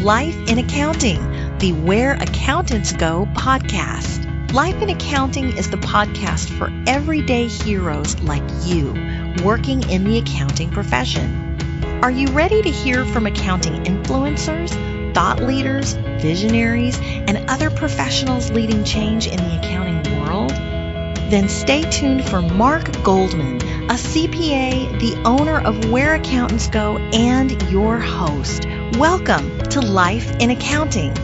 Life in Accounting, the Where Accountants Go podcast. Life in Accounting is the podcast for everyday heroes like you working in the accounting profession. Are you ready to hear from accounting influencers, thought leaders, visionaries, and other professionals leading change in the accounting world? Then stay tuned for Mark Goldman, a CPA, the owner of Where Accountants Go, and your host. Welcome to Life in Accounting.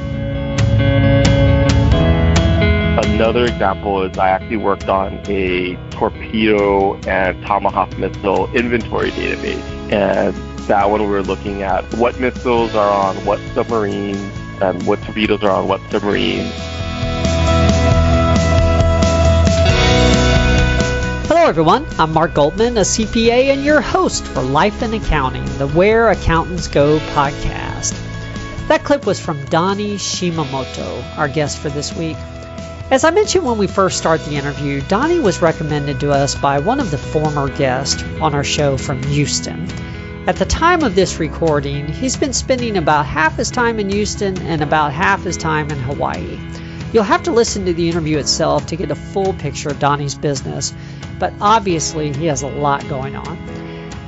Another example is I actually worked on a Torpedo and Tomahawk missile inventory database. And that one we were looking at what missiles are on what submarines and what torpedoes are on what submarines. Hello everyone, I'm Mark Goldman, a CPA and your host for Life in Accounting, the Where Accountants Go podcast. That clip was from Donny Shimamoto, our guest for this week. As I mentioned when we first started the interview, Donny was recommended to us by one of the former guests on our show from Houston. At the time of this recording, he's been spending about half his time in Houston and about half his time in Hawaii. You'll have to listen to the interview itself to get a full picture of Donny's business, but obviously he has a lot going on.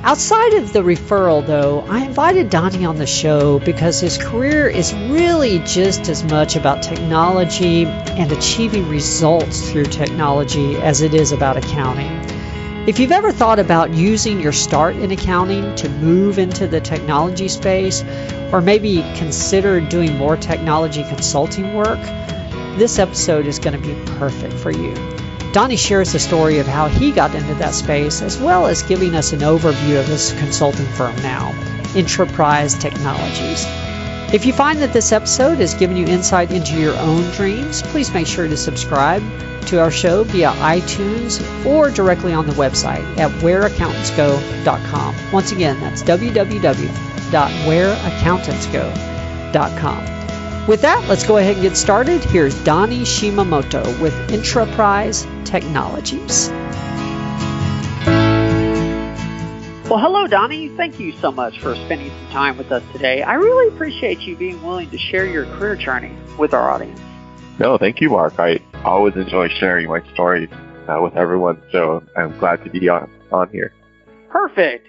Outside of the referral, though, I invited Donny on the show because his career is really just as much about technology and achieving results through technology as it is about accounting. If you've ever thought about using your start in accounting to move into the technology space, or maybe consider doing more technology consulting work, this episode is going to be perfect for you. Donny shares the story of how he got into that space, as well as giving us an overview of his consulting firm now, Enterprise Technologies. If you find that this episode has given you insight into your own dreams, please make sure to subscribe to our show via iTunes or directly on the website at whereaccountantsgo.com. Once again, that's www.whereaccountantsgo.com. With that, let's go ahead and get started. Here's Donny Shimamoto with Enterprise Technologies. Well, hello, Donny. Thank you so much for spending some time with us today. I really appreciate you being willing to share your career journey with our audience. No, thank you, Mark. I always enjoy sharing my stories with everyone, so I'm glad to be on here. Perfect.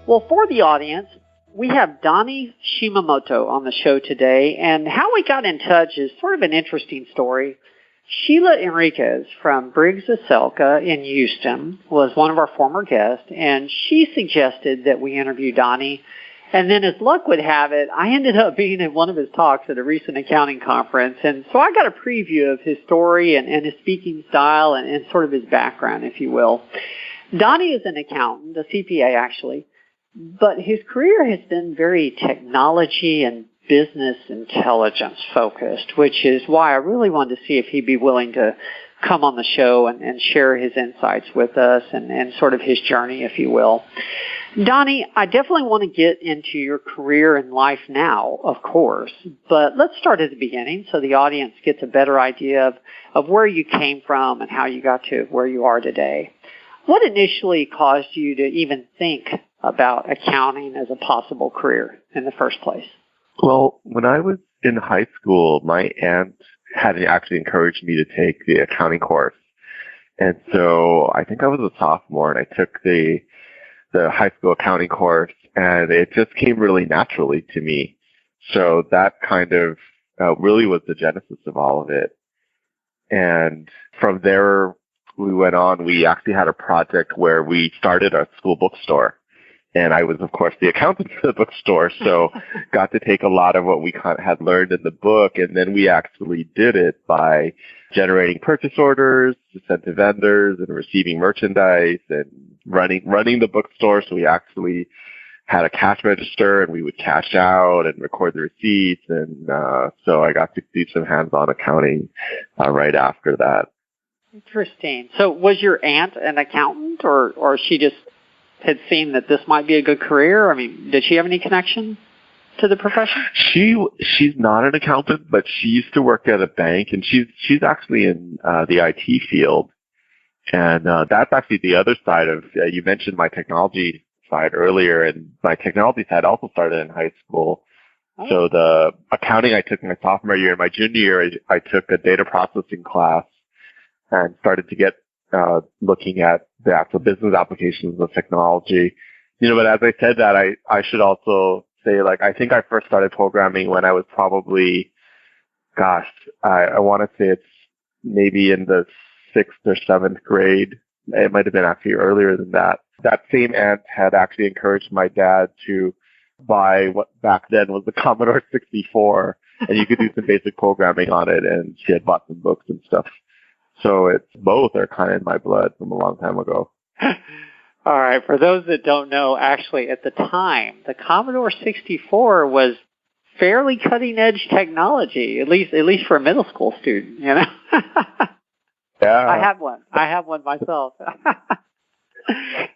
Well, for the audience, we have Donny Shimamoto on the show today, and how we got in touch is sort of an interesting story. Sheila Enriquez from Briggs & Selka in Houston was one of our former guests, and she suggested that we interview Donny. And then as luck would have it, I ended up being at one of his talks at a recent accounting conference, and so I got a preview of his story and his speaking style and sort of his background, if you will. Donny is an accountant, a CPA actually, but his career has been very technology and business intelligence focused, which is why I really wanted to see if he'd be willing to come on the show and share his insights with us and sort of his journey, if you will. Donny, I definitely want to get into your career and life now, of course, but let's start at the beginning so the audience gets a better idea of where you came from and how you got to where you are today. What initially caused you to even think about accounting as a possible career in the first place? Well, when I was in high school, my aunt had actually encouraged me to take the accounting course. And so I think I was a sophomore and I took the high school accounting course, and it just came really naturally to me. So that kind of really was the genesis of all of it. And from there, we went on. We actually had a project where we started a school bookstore. And I was, of course, the accountant for the bookstore, so got to take a lot of what we had learned in the book, and then we actually did it by generating purchase orders to send to vendors and receiving merchandise and running the bookstore. So we actually had a cash register, and we would cash out and record the receipts. And so I got to do some hands-on accounting right after that. Interesting. So was your aunt an accountant, or she just had seen that this might be a good career? I mean, did she have any connection to the profession? She's not an accountant, but she used to work at a bank, and she's actually in the IT field. And that's actually the other side of, you mentioned my technology side earlier, and my technology side also started in high school. Oh. So the accounting I took my sophomore year. My junior year, I took a data processing class and started to get looking at the actual business applications of technology. But as I said that, I should also say, I think I first started programming when I was probably, I want to say it's maybe in the 6th or 7th grade. It might have been actually earlier than that. That same aunt had actually encouraged my dad to buy what back then was the Commodore 64, and you could do some basic programming on it, and she had bought some books and stuff. So it's both are kind of in my blood from a long time ago. All right. For those that don't know, actually, at the time, the Commodore 64 was fairly cutting-edge technology, at least for a middle school student, Yeah. I have one myself. I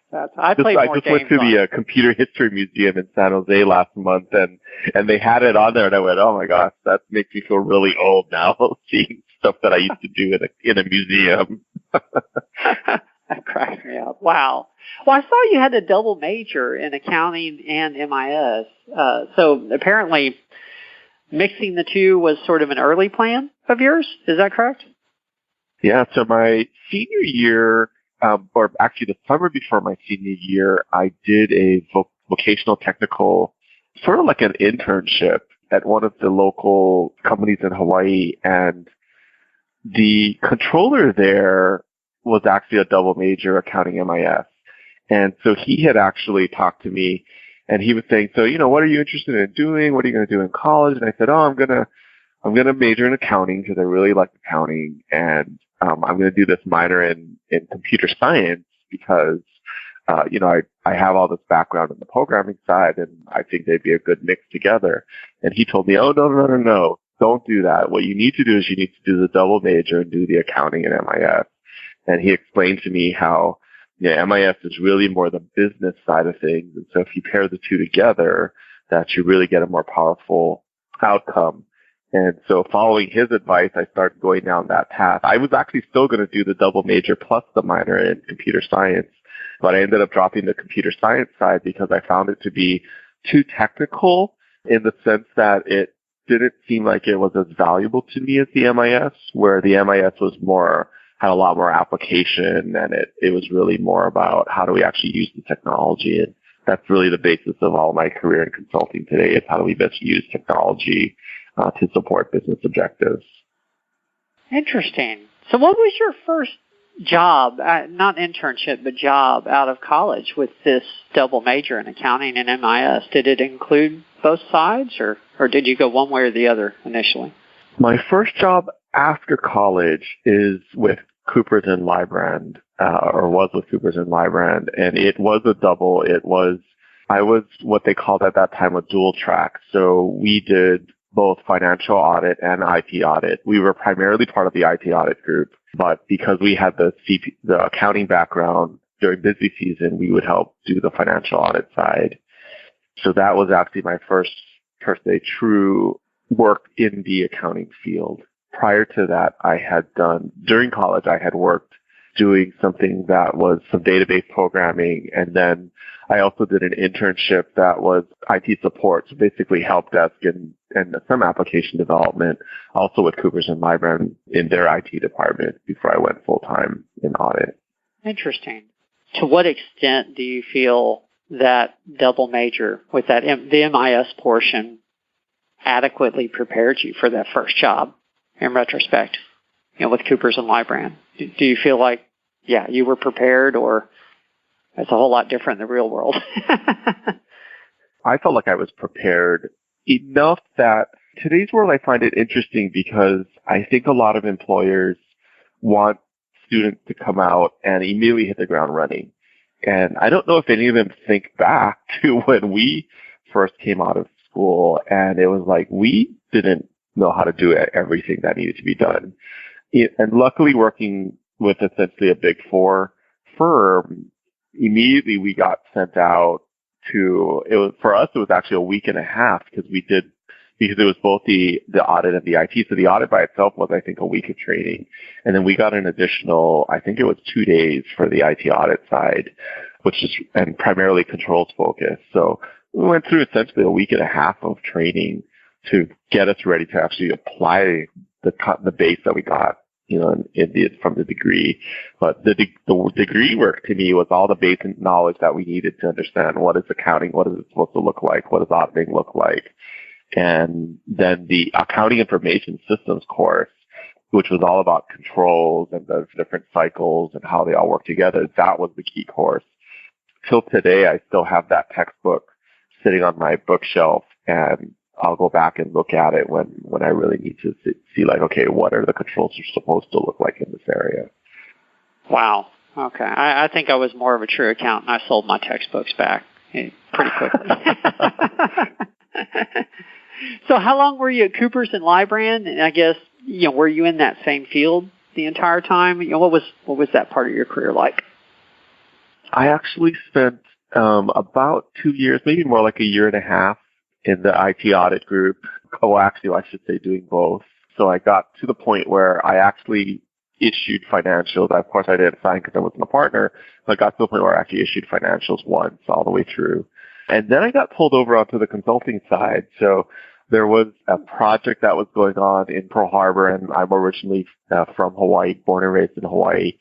just went to the Computer History Museum in San Jose last month, and they had it on there, and I went, oh my gosh, that makes me feel really old now, seeing stuff that I used to do in a museum. That cracks me up. Wow. Well, I saw you had a double major in accounting and MIS. So apparently mixing the two was sort of an early plan of yours. Is that correct? Yeah. So my senior year, or actually the summer before my senior year, I did a vocational technical, sort of like an internship at one of the local companies in Hawaii. And the controller there was actually a double major, accounting MIS. And so he had actually talked to me, and he was saying, so, what are you interested in doing? What are you going to do in college? And I said, I'm going to major in accounting because I really like accounting. And I'm going to do this minor in computer science because, I have all this background in the programming side, and I think they'd be a good mix together. And he told me, oh, no. Don't do that. What you need to do is you need to do the double major and do the accounting and MIS. And he explained to me how MIS is really more the business side of things. And so if you pair the two together, that you really get a more powerful outcome. And so following his advice, I started going down that path. I was actually still going to do the double major plus the minor in computer science, but I ended up dropping the computer science side because I found it to be too technical in the sense that it didn't seem like it was as valuable to me as the MIS, where the MIS had a lot more application, and it was really more about how do we actually use the technology. And that's really the basis of all my career in consulting today, is how do we best use technology to support business objectives. Interesting. So what was your first job, not internship, but job out of college with this double major in accounting and MIS? Did it include both sides, or did you go one way or the other initially? My first job after college is with Coopers & Lybrand, or was with Coopers & Lybrand, and it was a double. I was what they called at that time a dual track. So we did both financial audit and IT audit. We were primarily part of the IT audit group, but because we had the accounting background during busy season, we would help do the financial audit side. So that was actually my first, per se, true work in the accounting field. Prior to that, during college, I had worked doing something that was some database programming, and then I also did an internship that was IT support, so basically help desk and some application development, also with Coopers & Lybrand in their IT department before I went full-time in audit. Interesting. To what extent do you feel that double major with the MIS portion adequately prepared you for that first job in retrospect, with Coopers & Lybrand? Do you feel like, you were prepared, or it's a whole lot different in the real world? I felt like I was prepared enough that today's world, I find it interesting because I think a lot of employers want students to come out and immediately hit the ground running. And I don't know if any of them think back to when we first came out of school, and it was like we didn't know how to do everything that needed to be done. And luckily, working with essentially a Big Four firm, immediately we got sent out for us, it was actually a week and a half because it was both the audit and the IT. So the audit by itself was, I think, a week of training. And then we got an additional, I think it was 2 days for the IT audit side, and primarily controls focus. So we went through essentially a week and a half of training to get us ready to actually apply the base that we got, from the degree. But the degree work to me was all the basic knowledge that we needed to understand what is accounting, what is it supposed to look like, what does auditing look like. And then the accounting information systems course, which was all about controls and the different cycles and how they all work together. That was the key course. Till today, I still have that textbook sitting on my bookshelf, and I'll go back and look at it when I really need to see like, okay, what are the controls supposed to look like in this area? Wow. Okay. I think I was more of a true accountant. I sold my textbooks back pretty quickly. So how long were you at Coopers and Lybrand? And I guess, were you in that same field the entire time? What was that part of your career like? I actually spent about 2 years, maybe more like a year and a half, in the IT audit group. Oh, actually, I should say doing both. So I got to the point where I actually issued financials. Of course, I didn't sign because I wasn't a partner, but I got to the point where I actually issued financials once all the way through. And then I got pulled over onto the consulting side. So there was a project that was going on in Pearl Harbor, and I'm originally from Hawaii, born and raised in Hawaii.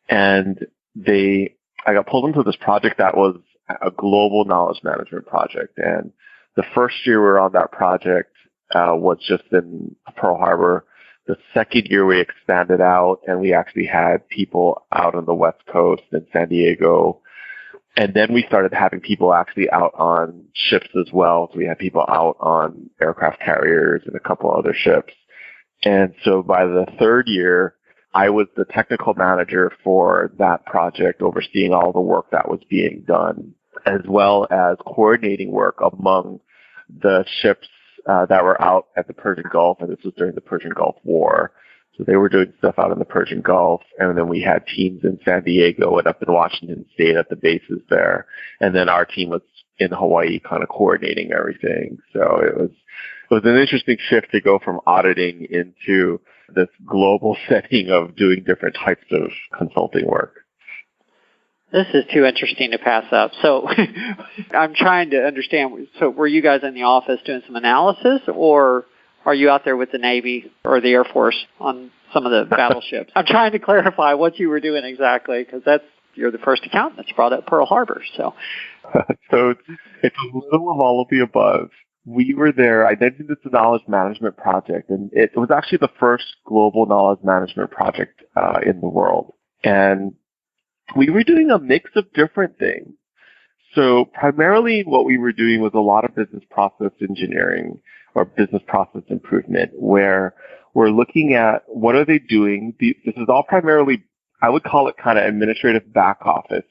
And I got pulled into this project that was a global knowledge management project. And the first year we were on that project was just in Pearl Harbor. The second year we expanded out, and we actually had people out on the West Coast in San Diego. And then we started having people actually out on ships as well. So we had people out on aircraft carriers and a couple other ships. And so by the third year, I was the technical manager for that project, overseeing all the work that was being done, as well as coordinating work among the ships that were out at the Persian Gulf. And this was during the Persian Gulf War. So they were doing stuff out in the Persian Gulf, and then we had teams in San Diego and up in Washington State at the bases there. And then our team was in Hawaii kind of coordinating everything. So it was an interesting shift to go from auditing into this global setting of doing different types of consulting work. This is too interesting to pass up. So I'm trying to understand. So were you guys in the office doing some analysis, or are you out there with the Navy or the Air Force on some of the battleships? I'm trying to clarify what you were doing exactly, because you're the first accountant that's brought up Pearl Harbor. So it's a little of all of the above. We were there. I mentioned it's a knowledge management project, and it was actually the first global knowledge management project in the world. And we were doing a mix of different things. So primarily what we were doing was a lot of business process engineering or business process improvement, where we're looking at what are they doing. This is all primarily, I would call it kind of administrative back office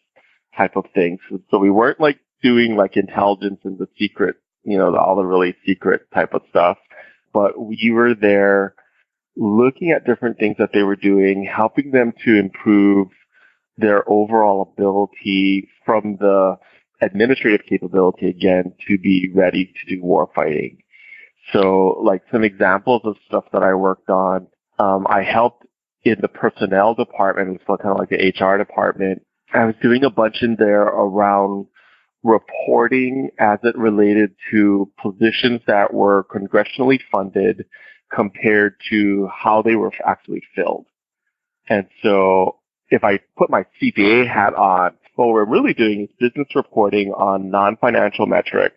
type of things. So we weren't like doing like intelligence and the secret, all the really secret type of stuff, but we were there looking at different things that they were doing, helping them to improve their overall ability from the administrative capability, again, to be ready to do war fighting. So like some examples of stuff that I worked on, I helped in the personnel department, so kind of like the HR department. I was doing a bunch in there around reporting as it related to positions that were congressionally funded compared to how they were actually filled. And so if I put my CPA hat on, what we're really doing is business reporting on non-financial metrics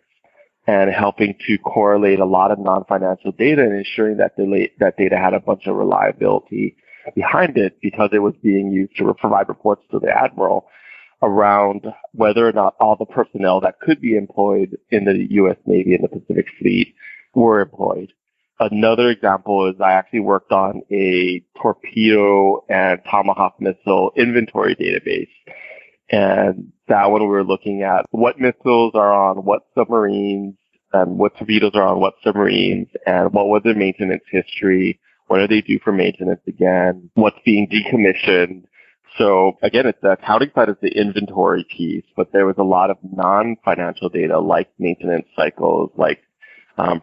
and helping to correlate a lot of non-financial data and ensuring that that data had a bunch of reliability behind it, because it was being used to provide reports to the admiral around whether or not all the personnel that could be employed in the U.S. Navy and the Pacific Fleet were employed. Another example is I actually worked on a Torpedo and Tomahawk missile inventory database. And that one we were looking at what missiles are on what submarines and what torpedoes are on what submarines, and what was their maintenance history, what do they do for maintenance again, what's being decommissioned. So again, it's the accounting side is the inventory piece, but there was a lot of non-financial data like maintenance cycles, like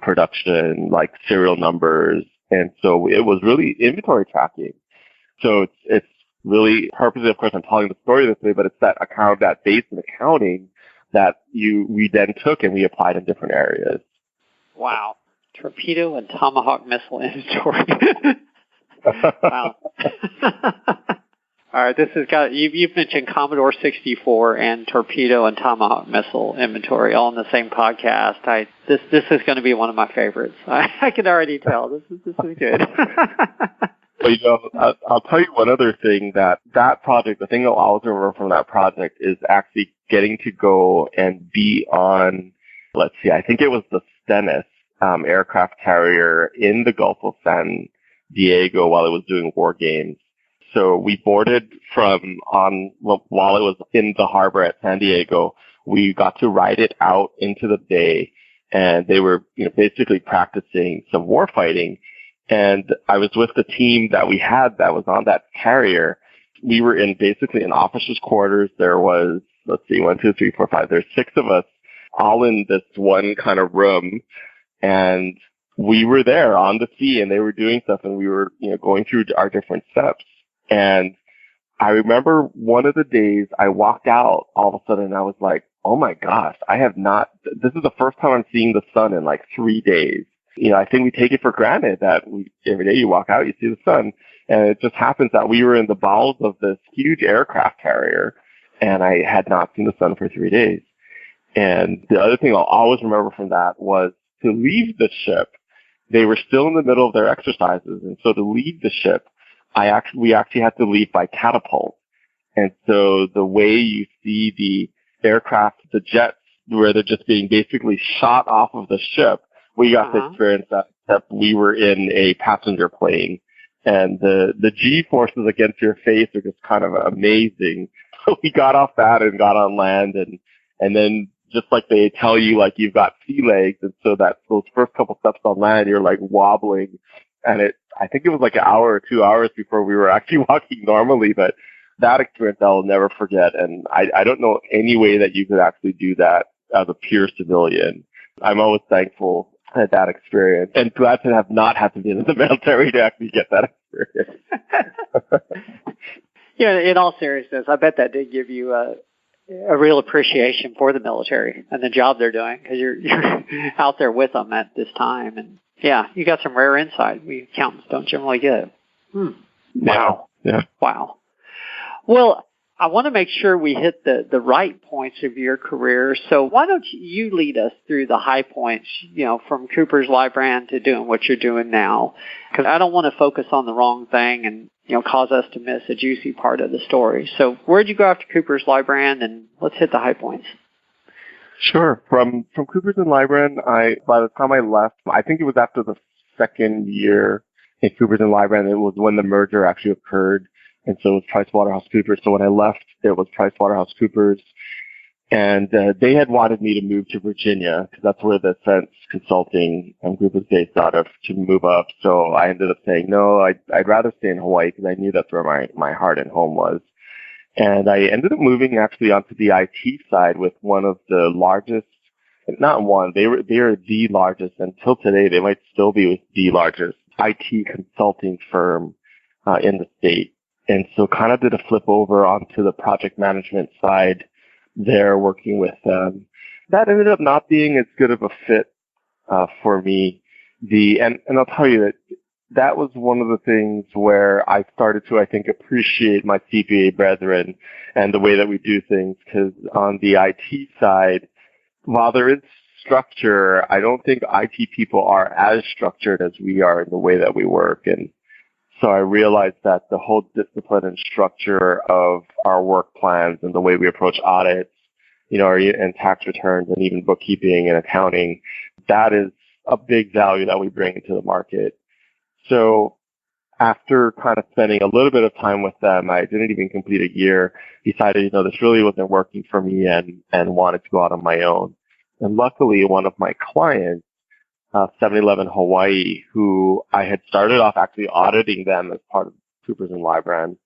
production, like serial numbers. And so it was really inventory tracking. So it's really purposely, of course, I'm telling the story this way, but it's that base in accounting that we then took and we applied in different areas. Wow. Torpedo and Tomahawk missile inventory. Wow. All right, this has got you've mentioned Commodore 64 and Torpedo and Tomahawk missile inventory all in the same podcast. This is going to be one of my favorites. I can already tell. This is good. Well, I'll tell you one other thing that project, the thing I'll always remember from that project is actually getting to go and be on, let's see, I think it was the Stennis aircraft carrier in the Gulf of San Diego while it was doing war games. So we boarded while it was in the harbor at San Diego. We got to ride it out into the bay, and they were, basically practicing some war fighting. And I was with the team that we had that was on that carrier. We were basically in officers' quarters. There was, 1, 2, 3, 4, 5. There's 6 of us all in this one kind of room. And we were there on the sea, and they were doing stuff, and we were, going through our different steps. And I remember one of the days I walked out all of a sudden, and I was like, oh my gosh, this is the first time I'm seeing the sun in like 3 days. I think we take it for granted that every day you walk out, you see the sun. And it just happens that we were in the bowels of this huge aircraft carrier, and I had not seen the sun for 3 days. And the other thing I'll always remember from that was to leave the ship. They were still in the middle of their exercises. And so to leave the ship, we actually had to leave by catapult. And so the way you see the aircraft, the jets, where they're just being basically shot off of the ship, we got to experience that, except we were in a passenger plane. And the G-forces against your face are just kind of amazing. So we got off that and got on land, and then just like they tell you, like, you've got sea legs, and so that those first couple steps on land, you're like wobbling. And I think it was like an hour or 2 hours before we were actually walking normally, but that experience I'll never forget. And I don't know any way that you could actually do that as a pure civilian. I'm always thankful at that experience, and glad to have not had to be in the military to actually get that experience. In all seriousness, I bet that did give you a real appreciation for the military and the job they're doing, because you're out there with them at this time. And yeah, you got some rare insight we accountants don't generally get. Wow. Yeah. Wow. Well, I want to make sure we hit the right points of your career. So why don't you lead us through the high points, from Cooper's Lybrand to doing what you're doing now? Because I don't want to focus on the wrong thing and, cause us to miss a juicy part of the story. So where'd you go after Cooper's Lybrand, and let's hit the high points. Sure. From Cooper's and Lybrand, by the time I left, I think it was after the second year in Cooper's and Lybrand, it was when the merger actually occurred. And so it was PricewaterhouseCoopers. So when I left, it was PricewaterhouseCoopers. And they had wanted me to move to Virginia, because that's where the defense consulting group was based out of, to move up. So I ended up saying, no, I'd rather stay in Hawaii, because I knew that's where my heart and home was. And I ended up moving actually onto the IT side with one of the largest, not one, they are the largest, until today they might still be the largest IT consulting firm in the state. And so kind of did a flip over onto the project management side there, working with them. That ended up not being as good of a fit for me. And I'll tell you that was one of the things where I started to, I think, appreciate my CPA brethren and the way that we do things, because on the IT side, while there is structure, I don't think IT people are as structured as we are in the way that we work. And so I realized that the whole discipline and structure of our work plans and the way we approach audits, and tax returns and even bookkeeping and accounting, that is a big value that we bring into the market. So after kind of spending a little bit of time with them, I didn't even complete a year, decided, this really wasn't working for me, and wanted to go out on my own. And luckily, one of my clients, 7-Eleven Hawaii, who I had started off actually auditing them as part of Cooper's and Lybrand,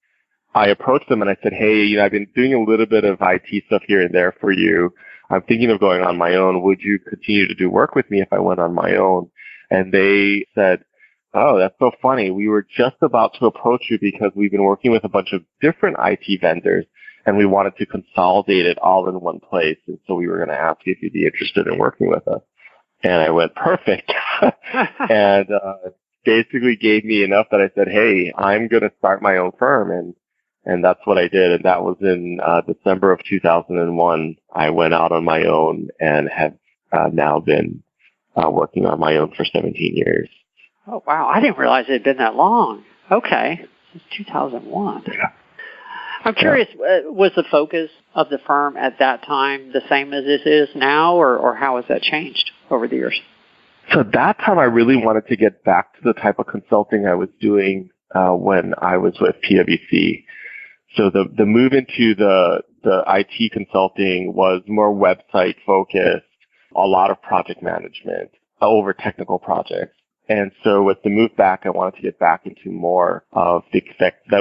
I approached them and I said, hey, I've been doing a little bit of IT stuff here and there for you. I'm thinking of going on my own. Would you continue to do work with me if I went on my own? And they said, oh, that's so funny. We were just about to approach you because we've been working with a bunch of different IT vendors, and we wanted to consolidate it all in one place. And so we were going to ask you if you'd be interested in working with us. And I went, perfect. And basically gave me enough that I said, hey, I'm going to start my own firm. And that's what I did. And that was in December of 2001. I went out on my own and have now been working on my own for 17 years. Oh, wow. I didn't realize it had been that long. Okay. Since 2001. Yeah. I'm curious, was the focus of the firm at that time the same as it is now, or how has that changed over the years? So at that time, I really wanted to get back to the type of consulting I was doing when I was with PwC. So the move into the IT consulting was more website focused, a lot of project management over technical projects. And so with the move back, I wanted to get back into more of the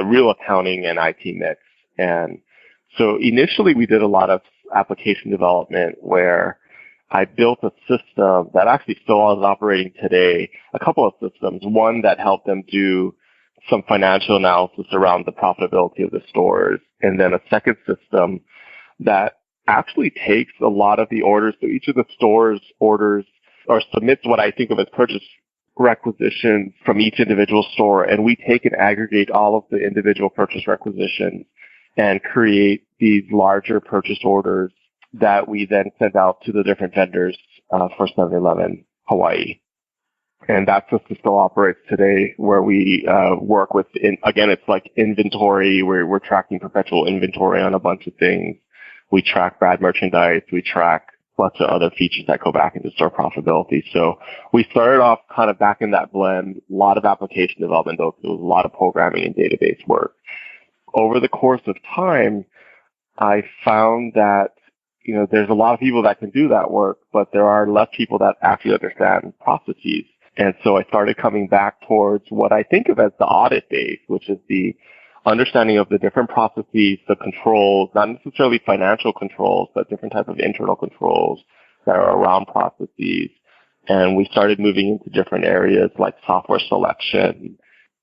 real accounting and IT mix. And so initially we did a lot of application development where I built a system that actually still is operating today, a couple of systems, one that helped them do some financial analysis around the profitability of the stores, and then a second system that actually takes a lot of the orders. So each of the stores orders or submits what I think of as purchase requisitions from each individual store, and we take and aggregate all of the individual purchase requisitions and create these larger purchase orders that we then send out to the different vendors for 7-Eleven Hawaii. And that system still operates today, where we work with, again, it's like inventory, where we're tracking perpetual inventory on a bunch of things. We track bad merchandise. We track lots of other features that go back into store profitability. So we started off kind of back in that blend, a lot of application development, though, so it was a lot of programming and database work. Over the course of time, I found that, there's a lot of people that can do that work, but there are less people that actually understand processes. And so I started coming back towards what I think of as the audit base, which is the understanding of the different processes, the controls, not necessarily financial controls, but different type of internal controls that are around processes. And we started moving into different areas like software selection,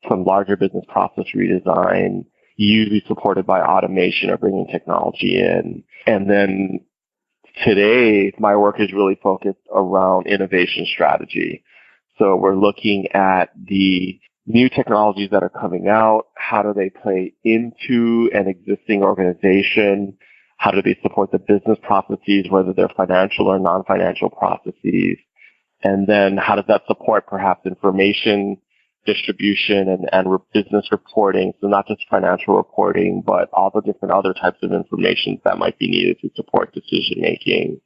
some larger business process redesign, usually supported by automation or bringing technology in. And then today, my work is really focused around innovation strategy. So we're looking at the new technologies that are coming out. How do they play into an existing organization? How do they support the business processes, whether they're financial or non-financial processes? And then how does that support perhaps information distribution and business reporting? So not just financial reporting, but all the different other types of information that might be needed to support decision making.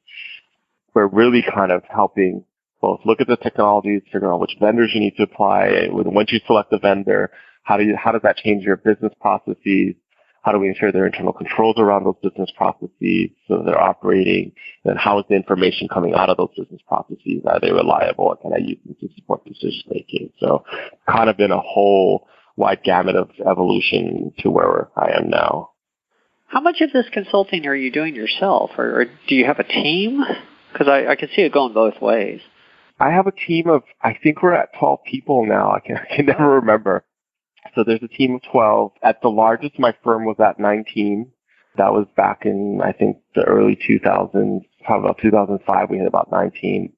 We're really kind of helping both look at the technologies, figure out which vendors you need to apply. Once you select the vendor, how does that change your business processes? How do we ensure there are internal controls around those business processes so they're operating? And how is the information coming out of those business processes? Are they reliable? And can I use them to support decision making? So kind of been a whole wide gamut of evolution to where I am now. How much of this consulting are you doing yourself, or do you have a team? Because I can see it going both ways. I have a team of, I think we're at 12 people now. I can never remember. So there's a team of 12. At the largest, my firm was at 19. That was back in, I think, the early 2000s. Probably about 2005, we had about 19.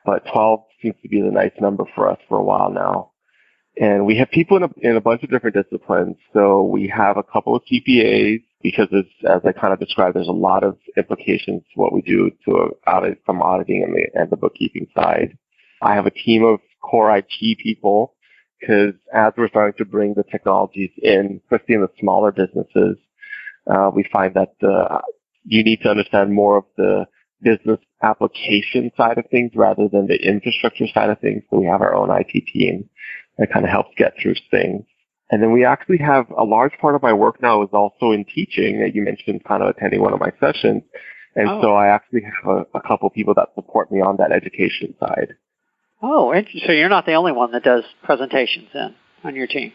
But 12 seems to be the nice number for us for a while now. And we have people in a bunch of different disciplines. So we have a couple of CPAs, because as I kind of described, there's a lot of implications to what we do from auditing and the bookkeeping side. I have a team of core IT people, because as we're starting to bring the technologies in, especially in the smaller businesses, we find that you need to understand more of the business application side of things rather than the infrastructure side of things. So we have our own IT team that kind of helps get through things. And then we actually have a large part of my work now is also in teaching. You mentioned kind of attending one of my sessions. And so I actually have a couple people that support me on that education side. Oh, so you're not the only one that does presentations then on your team?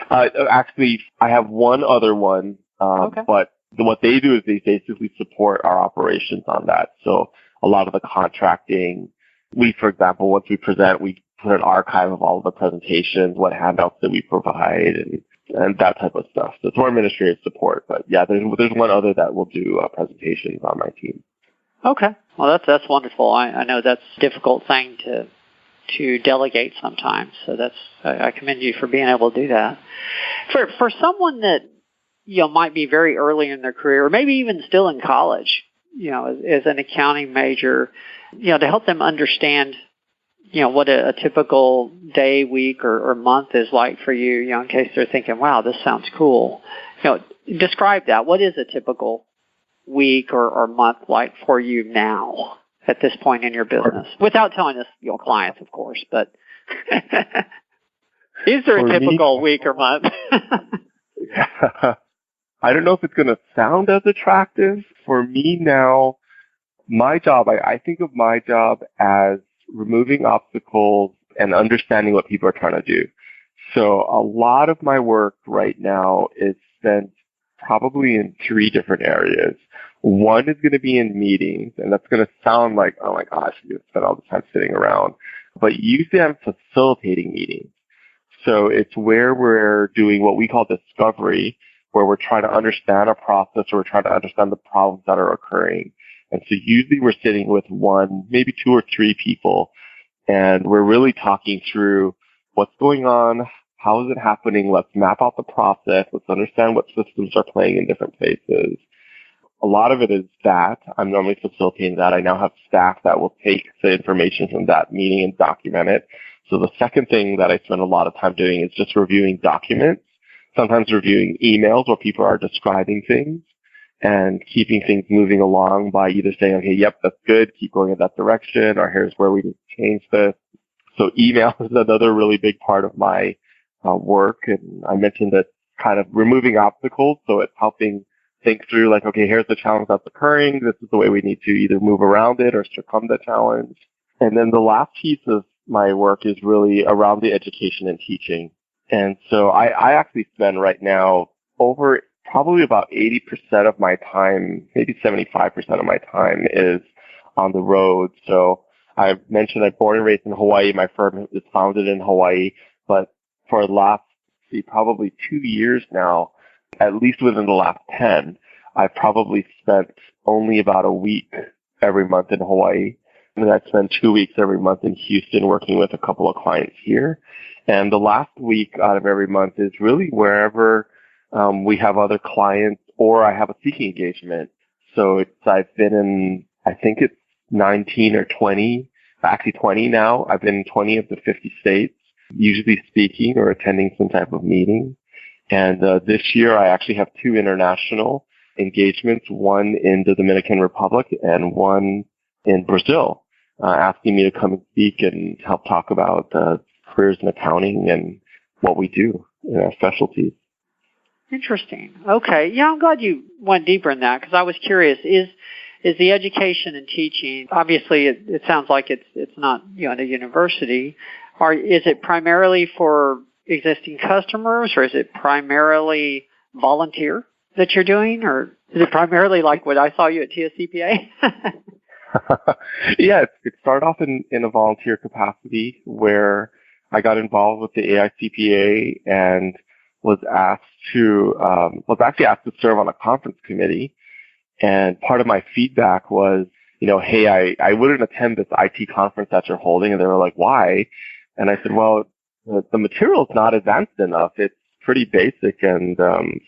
Actually, I have one other one, but what they do is they basically support our operations on that. So a lot of the contracting, for example, once we present, we put an archive of all of the presentations, what handouts that we provide, and that type of stuff. So it's more administrative support. But yeah, there's one other that will do presentations on my team. Okay. Well, that's wonderful. I know that's a difficult thing to delegate sometimes. So I commend you for being able to do that. For someone that might be very early in their career, or maybe even still in college, as an accounting major, to help them understand, what a typical day, week, or month is like for you, in case they're thinking, wow, this sounds cool. Describe that. What is a typical week or month like for you now at this point in your business? Without telling us your clients, of course, but is there a typical week or month? I don't know if it's going to sound as attractive. For me now, my job, I think of my job as removing obstacles and understanding what people are trying to do. So a lot of my work right now is spent probably in 3 different areas. One is going to be in meetings, and that's going to sound like, oh my gosh, you spend all the time sitting around. But usually I'm facilitating meetings. So it's where we're doing what we call discovery, where we're trying to understand a process or we're trying to understand the problems that are occurring. And so usually we're sitting with 1, maybe 2 or 3 people, and we're really talking through what's going on, how is it happening, let's map out the process, let's understand what systems are playing in different places. A lot of it is that. I'm normally facilitating that. I now have staff that will take the information from that meeting and document it. So the second thing that I spend a lot of time doing is just reviewing documents, sometimes reviewing emails where people are describing things and keeping things moving along by either saying, okay, yep, that's good, keep going in that direction, or here's where we need to change this. So email is another really big part of my work. And I mentioned that kind of removing obstacles. So it's helping think through like, okay, here's the challenge that's occurring. This is the way we need to either move around it or circum the challenge. And then the last piece of my work is really around the education and teaching. And so I actually spend right now over probably about 80% of my time, maybe 75% of my time is on the road. So I mentioned I'm born and raised in Hawaii. My firm is founded in Hawaii, but for the last, probably 2 years now, at least within the last 10, I've probably spent only about a week every month in Hawaii. And I spend 2 weeks every month in Houston working with a couple of clients here. And the last week out of every month is really wherever we have other clients or I have a speaking engagement. So I've been in, I think it's 19 or 20, actually 20 now. I've been in 20 of the 50 states, usually speaking or attending some type of meeting. And this year I actually have 2 international engagements, one in the Dominican Republic and one in Brazil, asking me to come and speak and help talk about careers in accounting and what we do in our specialties. Interesting. Okay. Yeah, I'm glad you went deeper in that because I was curious. Is the education and teaching, obviously it sounds like it's not at a university, or is it primarily for existing customers, or is it primarily volunteer that you're doing, or is it primarily like what I saw you at TSCPA? Yeah, it started off in a volunteer capacity where I got involved with the AICPA and was actually asked to serve on a conference committee. And part of my feedback was, hey, I wouldn't attend this IT conference that you're holding. And they were like, why? And I said, well, the material's not advanced enough. It's pretty basic. And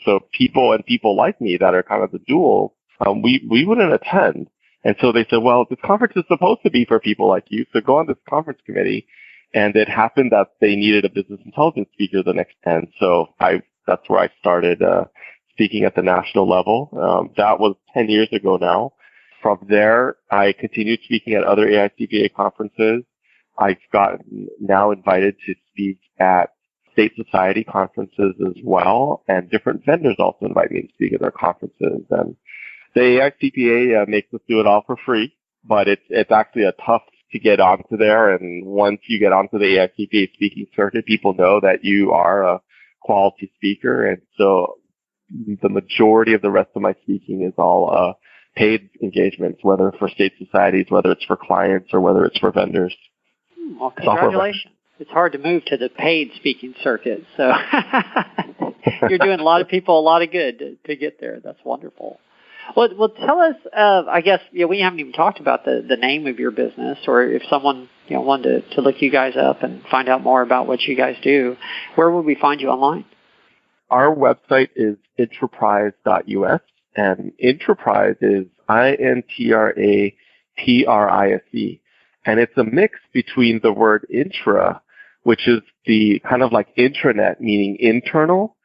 so people like me that are kind of the dual, we wouldn't attend. And so they said, well, this conference is supposed to be for people like you, so go on this conference committee. And it happened that they needed a business intelligence speaker the next 10. So that's where I started speaking at the national level. That was 10 years ago now. From there, I continued speaking at other AICPA conferences. I've gotten now invited to speak at state society conferences as well, and different vendors also invite me to speak at their conferences. And the AICPA makes us do it all for free, but it's actually a tough to get onto there. And once you get onto the AICPA speaking circuit, people know that you are a quality speaker. And so the majority of the rest of my speaking is all paid engagements, whether for state societies, whether it's for clients, or whether it's for vendors. Well, congratulations. It's hard to move to the paid speaking circuit. So you're doing a lot of people a lot of good to get there. That's wonderful. Well, tell us. I guess we haven't even talked about the name of your business, or if someone wanted to look you guys up and find out more about what you guys do, where would we find you online? Our website is intraprise.us, and Intraprise is INTRAPRISE, and it's a mix between the word intra, which is the kind of like intranet, meaning internal,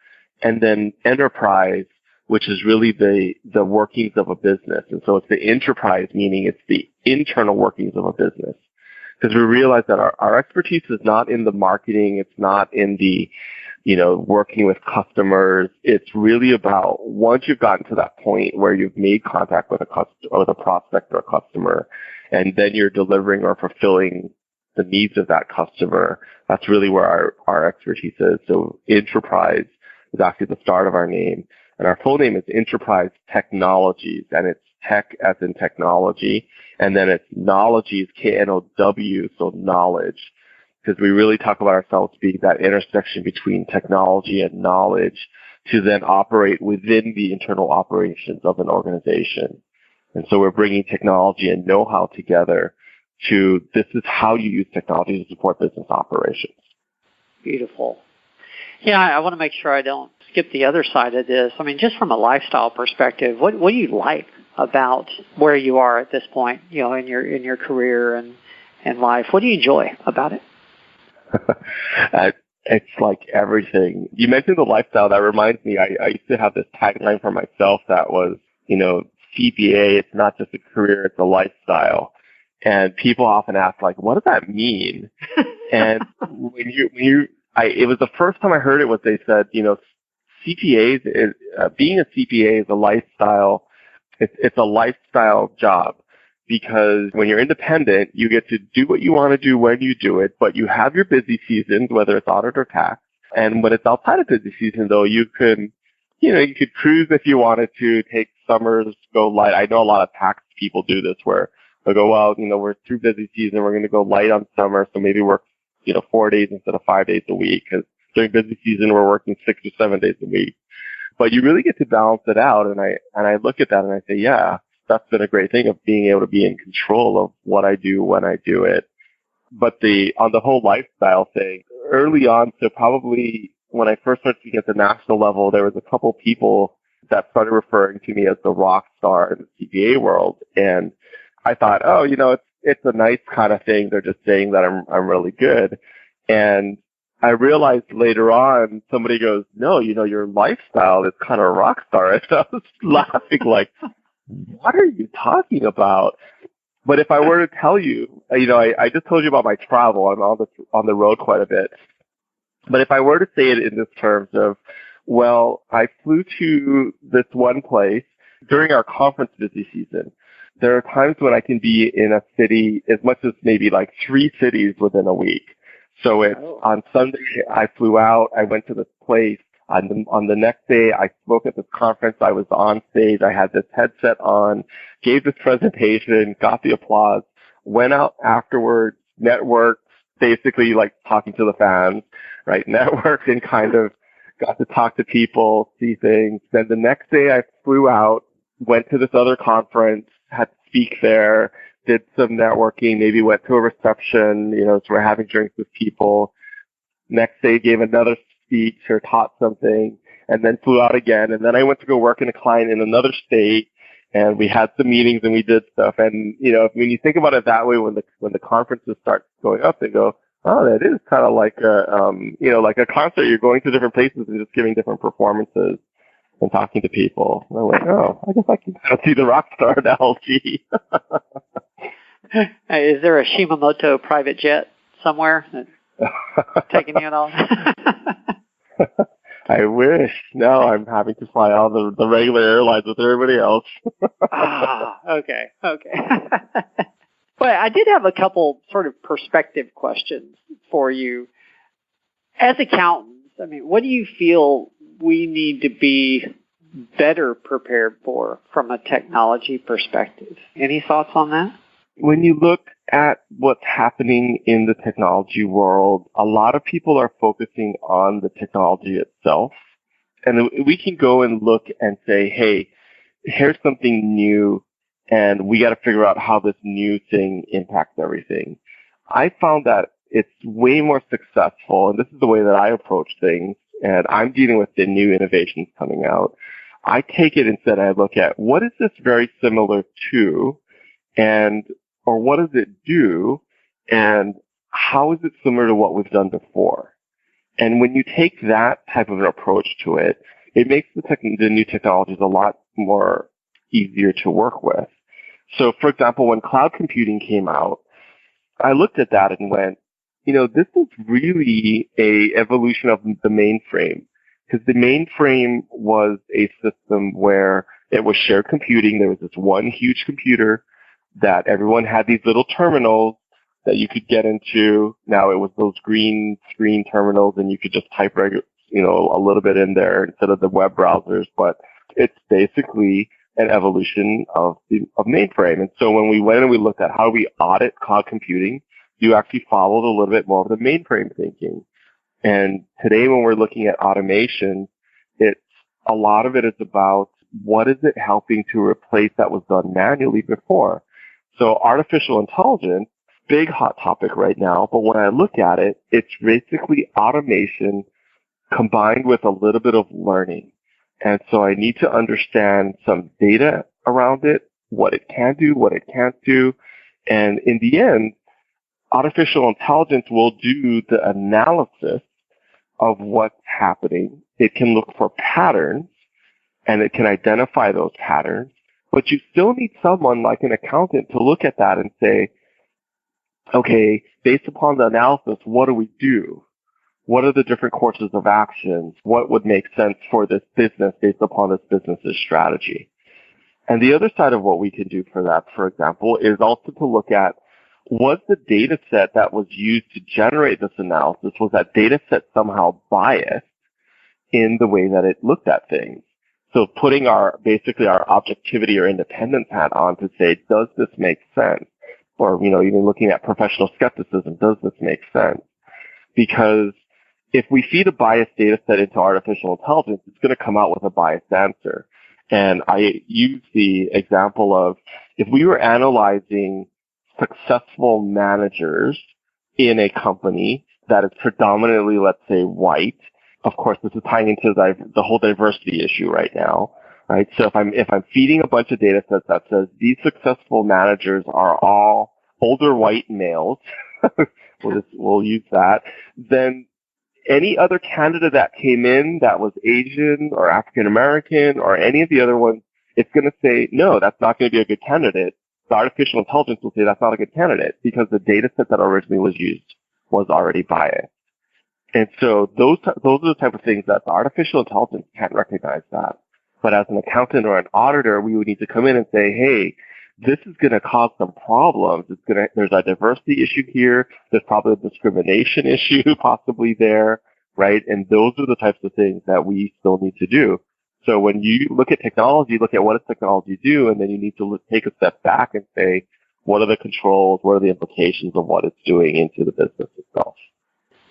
and then enterprise, which is really the workings of a business. And so it's the enterprise, meaning it's the internal workings of a business. Because we realize that our expertise is not in the marketing, it's not in the, working with customers. It's really about once you've gotten to that point where you've made contact with a prospect or a customer, and then you're delivering or fulfilling the needs of that customer. That's really where our expertise is. So Enterprise is actually the start of our name. And our full name is Enterprise Technologies, and it's tech as in technology. And then it's knowledge, K-N-O-W, so knowledge. Because we really talk about ourselves being that intersection between technology and knowledge to then operate within the internal operations of an organization. And so we're bringing technology and know-how together to this is how you use technology to support business operations. Beautiful. Yeah, I want to make sure I don't skip the other side of this. I mean, just from a lifestyle perspective, what do you like about where you are at this point, in your career and life? What do you enjoy about it? It's like everything. You mentioned the lifestyle. That reminds me, I used to have this tagline for myself that was, CPA, it's not just a career, it's a lifestyle. And people often ask, like, what does that mean? And it was the first time I heard it was they said, CPAs, being a CPA is a lifestyle. It's a lifestyle job because when you're independent, you get to do what you want to do when you do it, but you have your busy seasons, whether it's audit or tax. And when it's outside of busy season, though, you could cruise if you wanted to, take summers, go light. I know a lot of tax people do this where they go, well, we're through busy season, we're going to go light on summer, so maybe work, 4 days instead of 5 days a week, because during busy season, we're working 6 or 7 days a week. But you really get to balance it out, and I look at that and I say, yeah, that's been a great thing of being able to be in control of what I do when I do it. But on the whole lifestyle thing, early on, so probably when I first started speaking at the national level, there was a couple people that started referring to me as the rock star in the CPA world. And I thought, oh, it's a nice kind of thing. They're just saying that I'm really good. And I realized later on, somebody goes, no, your lifestyle is kind of a rock star. And I was laughing like, what are you talking about? But if I were to tell you, I just told you about my travel. I'm on the road quite a bit. But if I were to say it in this terms of, well, I flew to this one place during our conference busy season. There are times when I can be in a city as much as maybe like 3 cities within a week. So on Sunday, I flew out, I went to this place. On the next day, I spoke at this conference. I was on stage. I had this headset on, gave this presentation, got the applause, went out afterwards, networked, basically like talking to the fans, right? Networked and kind of got to talk to people, see things. Then the next day I flew out, went to this other conference, had to speak there, did some networking, maybe went to a reception, so we're having drinks with people. Next day gave another speech or taught something, and then flew out again. And then I went to go work in a client in another state, and we had some meetings and we did stuff. And, when you think about it that way, when the conferences start going up, they go, oh, that is kind of like like a concert. You're going to different places and just giving different performances and talking to people. And I'm like, oh, I guess I can see the rock star analogy. Is there a Shimamoto private jet somewhere taking you and all? I wish. No, I'm having to fly all the regular airlines with everybody else. Okay. Well, I did have a couple sort of perspective questions for you. As accountants, I mean, what do you feel we need to be better prepared for from a technology perspective? Any thoughts on that? When you look at what's happening in the technology world, a lot of people are focusing on the technology itself. And we can go and look and say, hey, here's something new, and we got to figure out how this new thing impacts everything. I found that it's way more successful, and this is the way that I approach things, and I'm dealing with the new innovations coming out. I take it instead, I look at what is this very similar to, or what does it do, and how is it similar to what we've done before? And when you take that type of an approach to it, it makes the new technologies a lot more easier to work with. So, for example, when cloud computing came out, I looked at that and went, this is really a evolution of the mainframe, because the mainframe was a system where it was shared computing. There was this one huge computer that everyone had these little terminals that you could get into. Now it was those green screen terminals, and you could just type a little bit in there instead of the web browsers. But it's basically an evolution of mainframe. And so when we went and we looked at how do we audit cloud computing, you actually followed a little bit more of the mainframe thinking. And today when we're looking at automation, a lot of it is about what is it helping to replace that was done manually before. So artificial intelligence, big hot topic right now, but when I look at it, it's basically automation combined with a little bit of learning. And so I need to understand some data around it, what it can do, what it can't do. And in the end, artificial intelligence will do the analysis of what's happening. It can look for patterns, and it can identify those patterns. But you still need someone like an accountant to look at that and say, okay, based upon the analysis, what do we do? What are the different courses of actions? What would make sense for this business based upon this business's strategy? And the other side of what we can do for that, for example, is also to look at, was the data set that was used to generate this analysis, was that data set somehow biased in the way that it looked at things? So putting our objectivity or independence hat on to say, does this make sense? Or, even looking at professional skepticism, does this make sense? Because if we feed a biased data set into artificial intelligence, it's going to come out with a biased answer. And I use the example of if we were analyzing successful managers in a company that is predominantly, let's say, white. Of course, this is tying into the whole diversity issue right now, right? So if I'm feeding a bunch of data sets that says these successful managers are all older white males, we'll use that, then any other candidate that came in that was Asian or African American or any of the other ones, it's going to say, no, that's not going to be a good candidate. The artificial intelligence will say that's not a good candidate because the data set that originally was used was already biased. And so those are the type of things that the artificial intelligence can't recognize that. But as an accountant or an auditor, we would need to come in and say, hey, this is going to cause some problems. There's a diversity issue here. There's probably a discrimination issue possibly there, right? And those are the types of things that we still need to do. So when you look at technology, look at what does technology do, and then you need to take a step back and say, what are the controls? What are the implications of what it's doing into the business itself?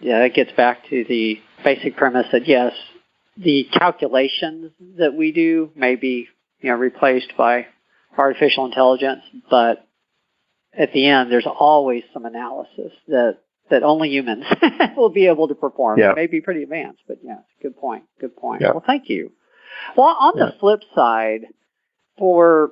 Yeah, it gets back to the basic premise that, yes, the calculations that we do may be replaced by artificial intelligence, but at the end, there's always some analysis that only humans will be able to perform. Yeah. It may be pretty advanced, but yeah, good point. Yeah. Well, thank you. Well, on the flip side, for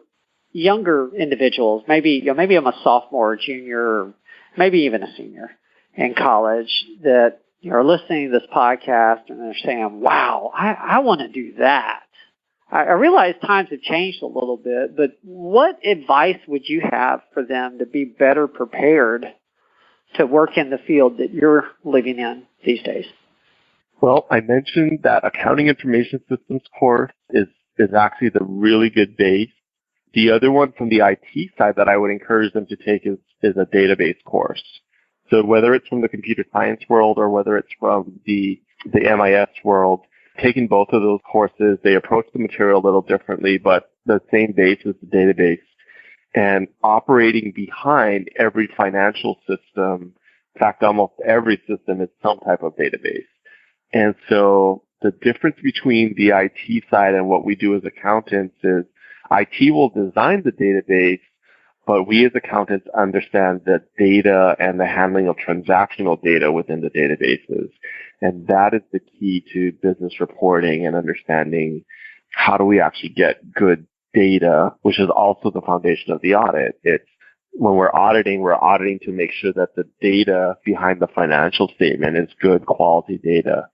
younger individuals, maybe I'm a sophomore, junior, maybe even a senior in college that are listening to this podcast and they're saying, wow, I want to do that. I realize times have changed a little bit, but what advice would you have for them to be better prepared to work in the field that you're living in these days? Well, I mentioned that accounting information systems course is actually the really good base. The other one from the IT side that I would encourage them to take is a database course. So whether it's from the computer science world or whether it's from the MIS world, taking both of those courses, they approach the material a little differently, but the same base is the database. And operating behind every financial system, in fact, almost every system is some type of database. And so the difference between the IT side and what we do as accountants is IT will design the database, but we as accountants understand the data and the handling of transactional data within the databases. And that is the key to business reporting and understanding how do we actually get good data, which is also the foundation of the audit. It's when we're auditing to make sure that the data behind the financial statement is good quality data.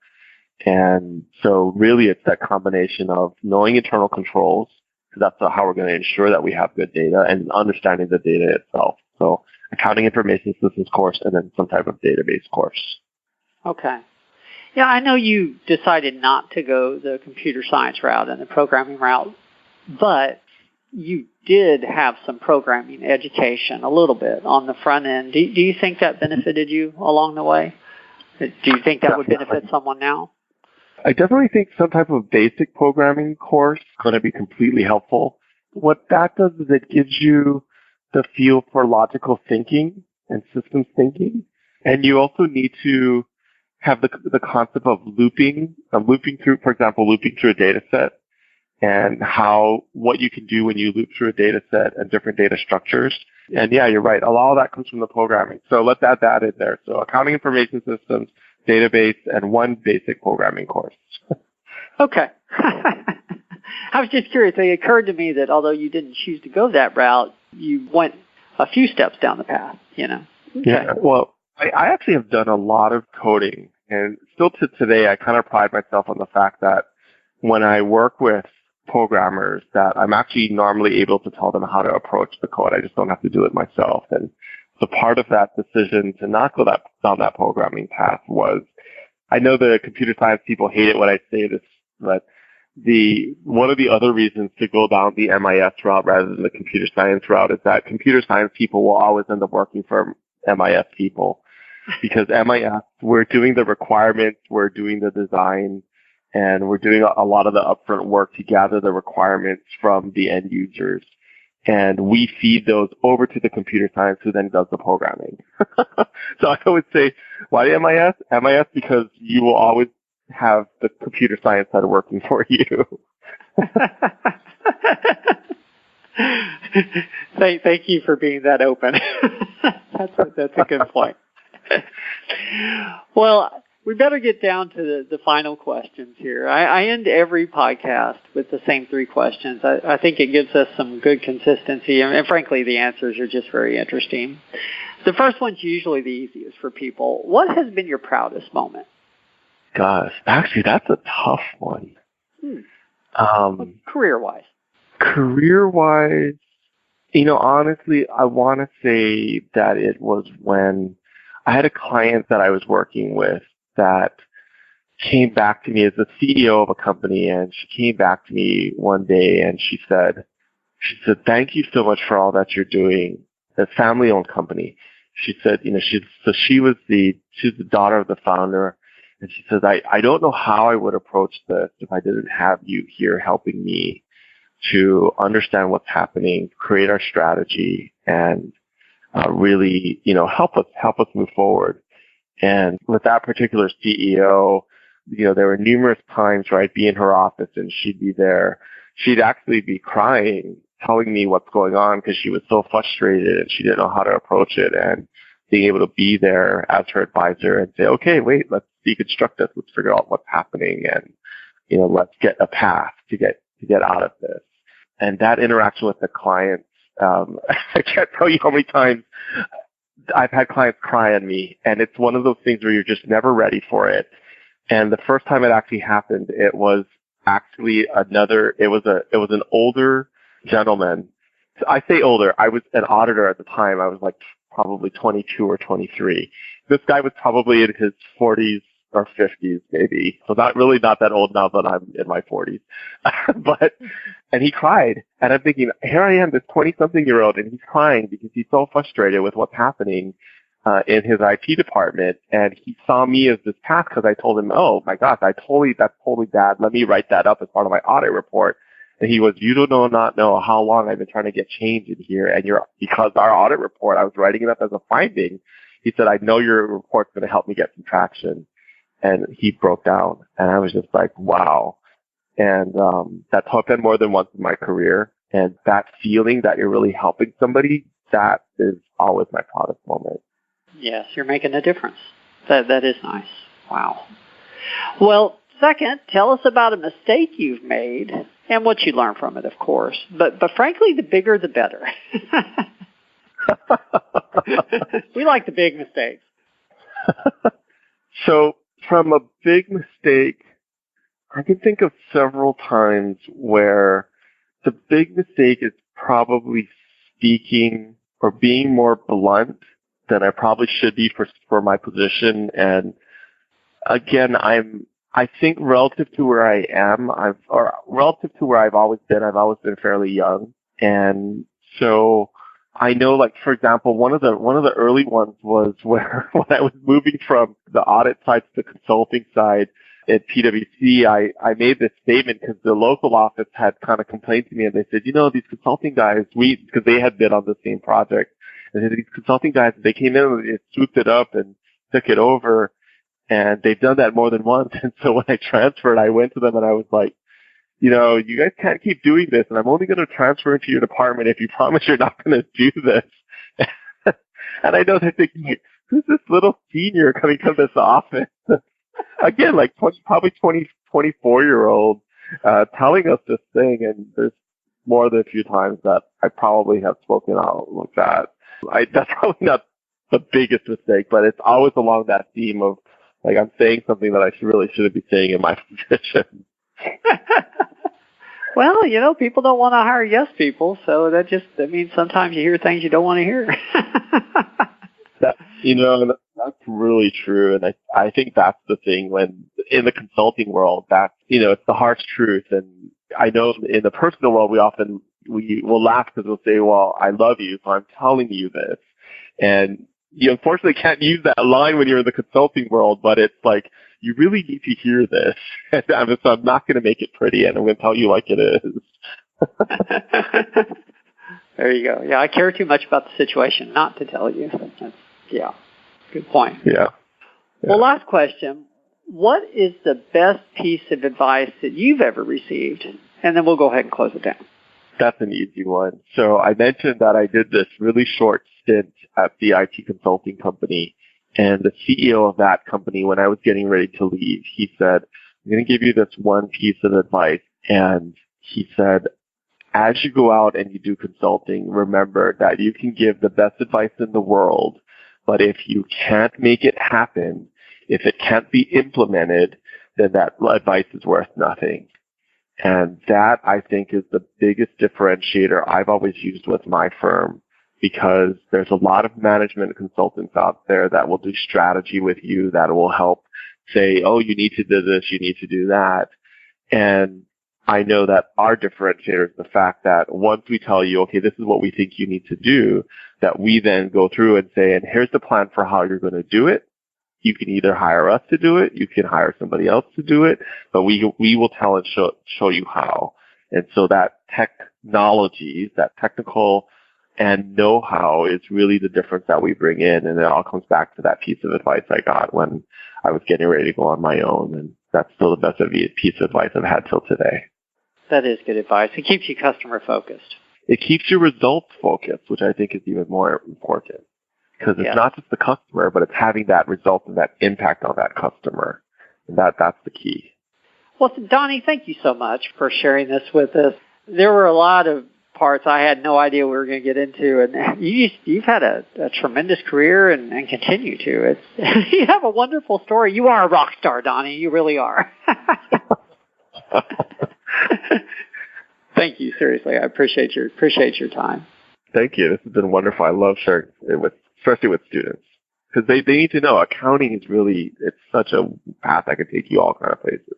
And so really it's that combination of knowing internal controls, because that's how we're going to ensure that we have good data, and understanding the data itself. So accounting information systems course and then some type of database course. Okay. Yeah, I know you decided not to go the computer science route and the programming route, but you did have some programming education a little bit on the front end. Do you think that benefited you along the way? Do you think that would benefit someone now? I definitely think some type of basic programming course is going to be completely helpful. What that does is it gives you the feel for logical thinking and systems thinking. And you also need to have the concept of looping through, for example, looping through a data set, and what you can do when you loop through a data set and different data structures. And yeah, you're right. A lot of that comes from the programming. So let's add that in there. So accounting information systems, database, and one basic programming course. Okay. I was just curious. It occurred to me that although you didn't choose to go that route, you went a few steps down the path, Okay. Yeah, well, I actually have done a lot of coding, and still to today, I kind of pride myself on the fact that when I work with programmers, that I'm actually normally able to tell them how to approach the code. I just don't have to do it myself. And so part of that decision to not go down that programming path was, I know the computer science people hate it when I say this, but one of the other reasons to go down the MIS route rather than the computer science route is that computer science people will always end up working for MIS people, because MIS, we're doing the requirements, we're doing the design, and we're doing a lot of the upfront work to gather the requirements from the end users. And we feed those over to the computer science, who then does the programming. So I would say, why MIS? MIS because you will always have the computer science side working for you. Thank you for being that open. That's a good point. Well, we better get down to the final questions here. I end every podcast with the same three questions. I think it gives us some good consistency, and frankly, the answers are just very interesting. The first one's usually the easiest for people. What has been your proudest moment? Gosh, actually, that's a tough one. Career-wise. Career-wise, honestly, I want to say that it was when I had a client that I was working with that came back to me as the CEO of a company, and she came back to me one day and she said, thank you so much for all that you're doing. A family-owned company. She said, she's the daughter of the founder, and she says, I don't know how I would approach this if I didn't have you here helping me to understand what's happening, create our strategy, and really, help us move forward. And with that particular CEO, there were numerous times where I'd be in her office and she'd be there. She'd actually be crying, telling me what's going on because she was so frustrated and she didn't know how to approach it. And being able to be there as her advisor and say, okay, wait, let's deconstruct this. Let's figure out what's happening, and, let's get a path to get out of this. And that interaction with the clients, I can't tell you how many times I've had clients cry on me, and it's one of those things where you're just never ready for it. And the first time it actually happened, it was actually it was an older gentleman. I say older. I was an auditor at the time. I was like probably 22 or 23. This guy was probably in his 40s or 50s maybe. So not that old now that I'm in my 40s. And he cried. And I'm thinking, here I am, this 20-something-year-old, and he's crying because he's so frustrated with what's happening in his IT department. And he saw me as this path because I told him, oh my gosh, that's totally bad. Let me write that up as part of my audit report. And he was, you do not know how long I've been trying to get change in here. And because our audit report, I was writing it up as a finding. He said, I know your report's going to help me get some traction. And he broke down. And I was just like, wow. And that's happened more than once in my career. And that feeling that you're really helping somebody, that is always my proudest moment. Yes, you're making a difference. That is nice. Wow. Well, second, tell us about a mistake you've made and what you learned from it, of course. But frankly, the bigger the better. We like the big mistakes. So from a big mistake, I can think of several times where the big mistake is probably speaking or being more blunt than I probably should be for my position. And again, I think relative to where I am, relative to where I've always been fairly young. And so I know, like, for example, one of the early ones was where when I was moving from the audit side to the consulting side at PwC, I made this statement because the local office had kind of complained to me, and they said, these consulting guys, because they had been on the same project, and these consulting guys, they came in and they swooped it up and took it over, and they've done that more than once. And so when I transferred, I went to them and I was like, you guys can't keep doing this, and I'm only going to transfer into your department if you promise you're not going to do this. And I know they're thinking, who's this little senior coming to this office? Again, like probably 24-year-old telling us this thing, and there's more than a few times that I probably have spoken out like that. That's probably not the biggest mistake, but it's always along that theme of, like, I'm saying something that I really shouldn't be saying in my position. Well, people don't want to hire yes people, so that means sometimes you hear things you don't want to hear. That's really true, and I think that's the thing when in the consulting world, that's it's the harsh truth. And I know in the personal world, we will laugh because we'll say, "Well, I love you, so I'm telling you this," and you unfortunately can't use that line when you're in the consulting world. But it's like, you really need to hear this, and so I'm not going to make it pretty, and I'm going to tell you like it is. There you go. Yeah, I care too much about the situation not to tell you. Good point. Yeah. Well, last question. What is the best piece of advice that you've ever received? And then we'll go ahead and close it down. That's an easy one. So I mentioned that I did this really short stint at the IT consulting company, and the CEO of that company, when I was getting ready to leave, he said, I'm going to give you this one piece of advice. And he said, as you go out and you do consulting, remember that you can give the best advice in the world, but if you can't make it happen, if it can't be implemented, then that advice is worth nothing. And that, I think, is the biggest differentiator I've always used with my firm, because there's a lot of management consultants out there that will do strategy with you, that will help say, oh, you need to do this, you need to do that. And I know that our differentiator is the fact that once we tell you, okay, this is what we think you need to do, that we then go through and say, and here's the plan for how you're going to do it. You can either hire us to do it, you can hire somebody else to do it, but we will tell and show you how. And so that technology, that technical and know-how is really the difference that we bring in. And it all comes back to that piece of advice I got when I was getting ready to go on my own. And that's still the best piece of advice I've had till today. That is good advice. It keeps you customer focused. It keeps you results focused, which I think is even more important. Because it's not just the customer, but it's having that result and that impact on that customer. And that's the key. Well, Donny, thank you so much for sharing this with us. There were a lot of parts I had no idea we were going to get into, and you've had a tremendous career and continue to. You have a wonderful story. You are a rock star, Donny. You really are. Thank you. Seriously, I appreciate your time. Thank you. This has been wonderful. I love sharing it especially with students, because they need to know accounting is it's such a path that can take you all kind of places.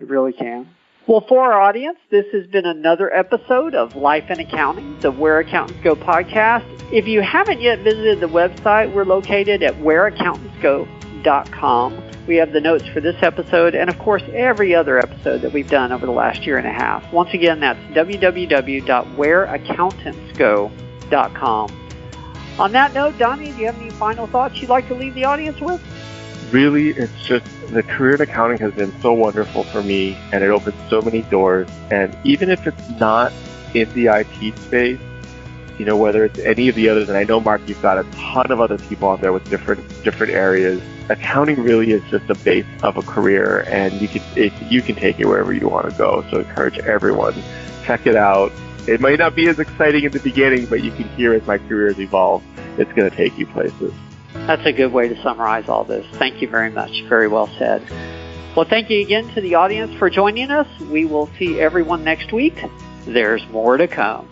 It really can. Well, for our audience, this has been another episode of Life in Accounting, the Where Accountants Go podcast. If you haven't yet visited the website, we're located at whereaccountantsgo.com. We have the notes for this episode and, of course, every other episode that we've done over the last year and a half. Once again, that's www.whereaccountantsgo.com. On that note, Donny, do you have any final thoughts you'd like to leave the audience with? Really, it's just the career in accounting has been so wonderful for me, and it opens so many doors. And even if it's not in the IT space, whether it's any of the others, and I know, Mark, you've got a ton of other people out there with different areas. Accounting really is just a base of a career, and you can take it wherever you want to go. So I encourage everyone, check it out. It might not be as exciting in the beginning, but you can hear as my career has evolved, it's going to take you places. That's a good way to summarize all this. Thank you very much. Very well said. Well, thank you again to the audience for joining us. We will see everyone next week. There's more to come.